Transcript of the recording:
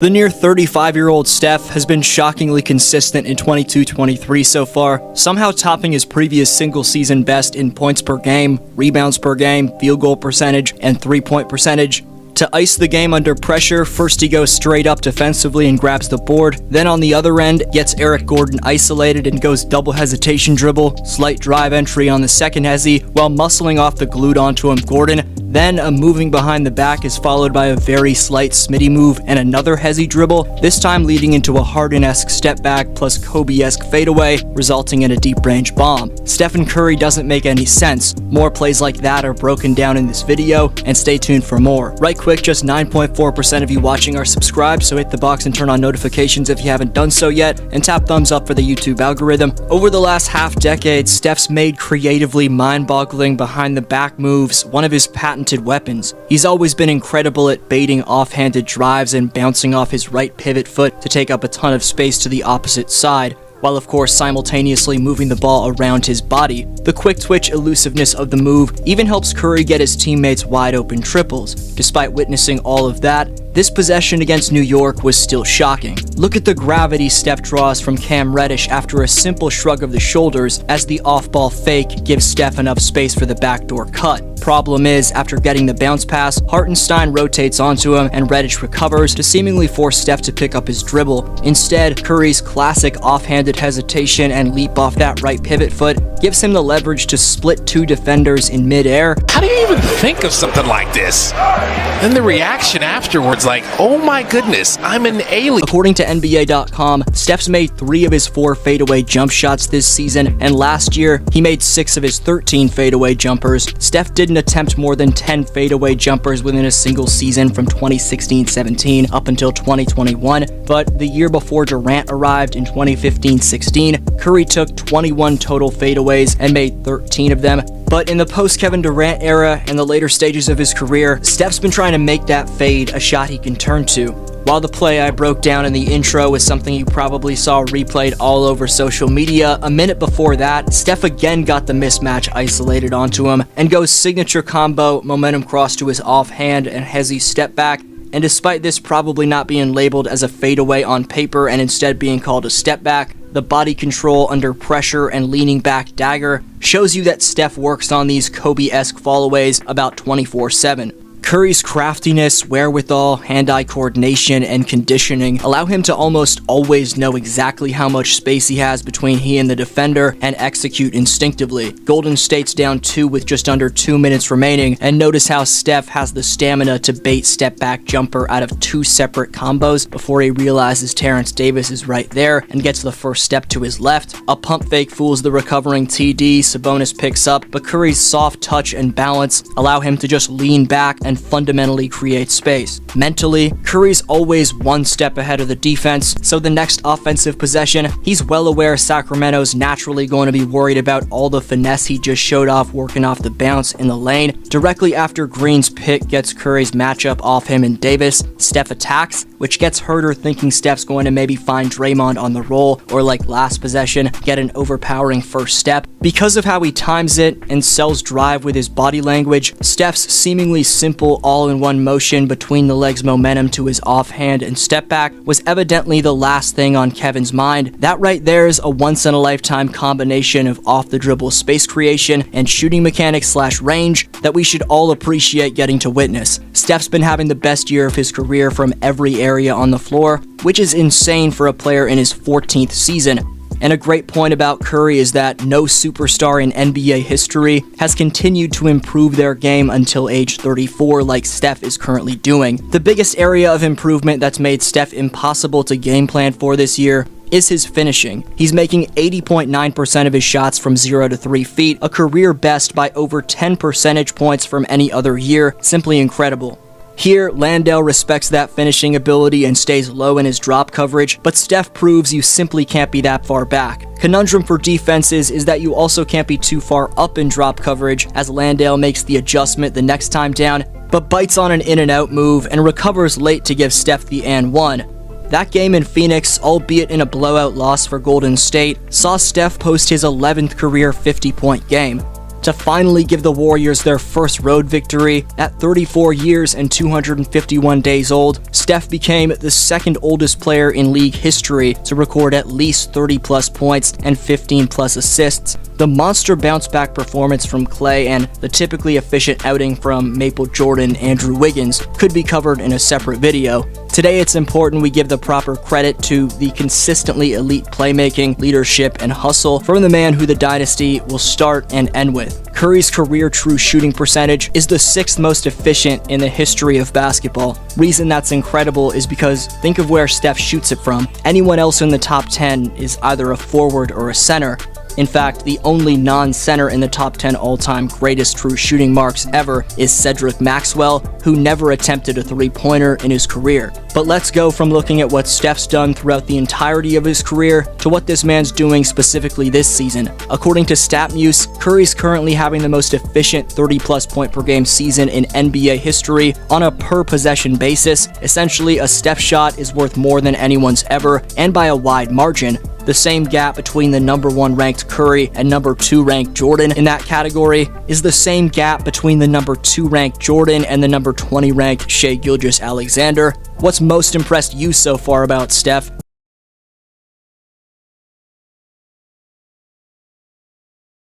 The near 35-year-old Steph has been shockingly consistent in 22-23 so far, somehow topping his previous single-season best in points per game, rebounds per game, field goal percentage, and three-point percentage. To ice the game under pressure, first he goes straight up defensively and grabs the board, then on the other end, gets Eric Gordon isolated and goes double hesitation dribble, slight drive entry on the second hezi, while muscling off the glued onto him Gordon. Then a moving behind the back is followed by a very slight Smitty move and another hezi dribble, this time leading into a Harden-esque step back plus Kobe-esque fadeaway, resulting in a deep range bomb. Stephen Curry doesn't make any sense. More plays like that are broken down in this video, and stay tuned for more. Right quick, just 9.4% of you watching are subscribed, so hit the box and turn on notifications if you haven't done so yet, and tap thumbs up for the YouTube algorithm. Over the last half decade, Steph's made creatively mind-boggling behind-the-back moves one of his patented weapons. He's always been incredible at baiting offhanded drives and bouncing off his right pivot foot to take up a ton of space to the opposite side, while of course simultaneously moving the ball around his body. The quick twitch elusiveness of the move even helps Curry get his teammates wide open triples. Despite witnessing all of that, this possession against New York was still shocking. Look at the gravity Steph draws from Cam Reddish after a simple shrug of the shoulders as the off-ball fake gives Steph enough space for the backdoor cut. Problem is, after getting the bounce pass, Hartenstein rotates onto him and Reddish recovers to seemingly force Steph to pick up his dribble. Instead, Curry's classic offhanded hesitation and leap off that right pivot foot gives him the leverage to split two defenders in mid-air. How do you even think of something like this? Then the reaction afterwards, like, oh my goodness, I'm an alien. According to NBA.com, Steph's made 3 of his 4 fadeaway jump shots this season, and last year, he made 6 of his 13 fadeaway jumpers. Steph didn't attempt more than 10 fadeaway jumpers within a single season from 2016-17 up until 2021, but the year before Durant arrived in 2015-16, Curry took 21 total fadeaways and made 13 of them. But in the post-Kevin Durant era and the later stages of his career, Steph's been trying to make that fade a shot he can turn to. While the play I broke down in the intro was something you probably saw replayed all over social media, a minute before that, Steph again got the mismatch isolated onto him and goes signature combo, momentum cross to his offhand and hezi step back. And despite this probably not being labeled as a fadeaway on paper and instead being called a step back, the body control under pressure and leaning back dagger shows you that Steph works on these Kobe-esque fallaways about 24/7. Curry's craftiness, wherewithal, hand-eye coordination, and conditioning allow him to almost always know exactly how much space he has between he and the defender and execute instinctively. Golden State's down 2 with just under 2 minutes remaining, and notice how Steph has the stamina to bait step-back jumper out of 2 separate combos before he realizes Terrence Davis is right there and gets the first step to his left. A pump fake fools the recovering TD, Sabonis picks up, but Curry's soft touch and balance allow him to just lean back and fundamentally create space. Mentally, Curry's always one step ahead of the defense, so the next offensive possession, he's well aware Sacramento's naturally going to be worried about all the finesse he just showed off working off the bounce in the lane. Directly after Green's pick gets Curry's matchup off him and Davis, Steph attacks, which gets Herder thinking Steph's going to maybe find Draymond on the roll, or like last possession, get an overpowering first step. Because of how he times it and sells drive with his body language, Steph's seemingly simple all-in-one motion between the legs momentum to his offhand and step back was evidently the last thing on Kevin's mind. That right there is a once-in-a-lifetime combination of off-the-dribble space creation and shooting mechanics / range that we should all appreciate getting to witness. Steph's been having the best year of his career from every area on the floor, which is insane for a player in his 14th season. And a great point about Curry is that no superstar in NBA history has continued to improve their game until age 34 like Steph is currently doing. The biggest area of improvement that's made Steph impossible to game plan for this year is his finishing. He's making 80.9% of his shots from 0 to 3 feet, a career best by over 10 percentage points from any other year. Simply incredible. Here, Landale respects that finishing ability and stays low in his drop coverage, but Steph proves you simply can't be that far back. Conundrum for defenses is that you also can't be too far up in drop coverage, as Landale makes the adjustment the next time down, but bites on an in-and-out move and recovers late to give Steph the and one. That game in Phoenix, albeit in a blowout loss for Golden State, saw Steph post his 11th career 50-point game. to finally give the Warriors their first road victory. At 34 years and 251 days old, Steph became the second oldest player in league history to record at least 30-plus points and 15-plus assists. The monster bounce-back performance from Klay and the typically efficient outing from Maple Jordan Andrew Wiggins could be covered in a separate video. Today, it's important we give the proper credit to the consistently elite playmaking, leadership, and hustle from the man who the dynasty will start and end with. Curry's career true shooting percentage is the 6th most efficient in the history of basketball. Reason that's incredible is because think of where Steph shoots it from. Anyone else in the top 10 is either a forward or a center. In fact, the only non-center in the top 10 all-time greatest true shooting marks ever is Cedric Maxwell, who never attempted a three-pointer in his career. But let's go from looking at what Steph's done throughout the entirety of his career to what this man's doing specifically this season. According to StatMuse, Curry's currently having the most efficient 30-plus point per game season in NBA history on a per-possession basis. Essentially, a Steph shot is worth more than anyone's ever, and by a wide margin. The same gap between the number 1 ranked Curry and number 2 ranked Jordan in that category is the same gap between the number 2 ranked Jordan and the number 20 ranked Shai Gilgeous-Alexander. What's most impressed you so far about Steph?